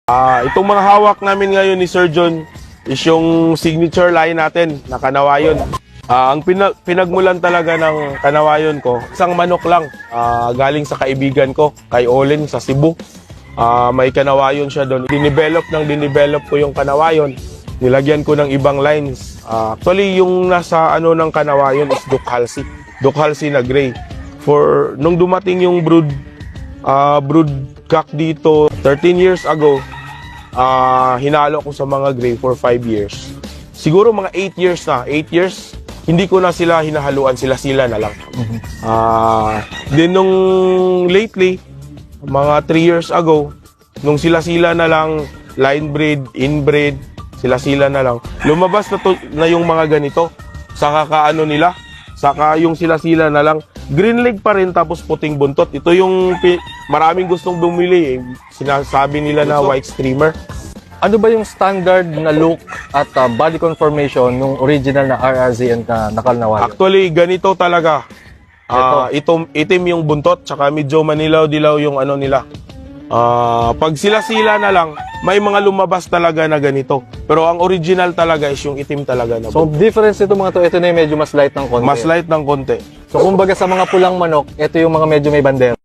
Itong mga hawak namin ngayon ni Sir John is yung signature line natin na kanawayon. Ang pinagmulan talaga ng kanawayon ko, isang manok lang, galing sa kaibigan ko, kay Olin sa Cebu. May kanawayon siya doon. Dinevelop ko yung kanawayon. Nilagyan ko ng ibang lines. Actually, yung nasa ng kanawayon is Duke Halsey. Duke Halsey na gray. Nung dumating yung brood cock dito 13 years ago, hinalo ko sa mga gray for 5 years. Siguro mga 8 years na. 8 years, hindi ko na sila hinahaluan, sila na lang. Then nung lately, mga 3 years ago, nung sila na lang, line breed, inbreed, sila na lang, lumabas na yung mga ganito. Saka nila, saka yung sila na lang, green leg pa rin tapos puting buntot. Ito yung maraming gustong bumili. Sinasabi nila na white streamer. Ano ba yung standard na look at body conformation ng original na RRZN na nakanawayon? Actually, ganito talaga. Itim yung buntot, tsaka medyo manilaw-dilaw yung nila. Pag sila na lang, may mga lumabas talaga na ganito. Pero ang original talaga is yung itim talaga na So, buntot. difference nito mga to, ito na yung medyo mas light ng konti. Mas light ng konti. So, kumbaga sa mga pulang manok, ito yung mga medyo may bandera.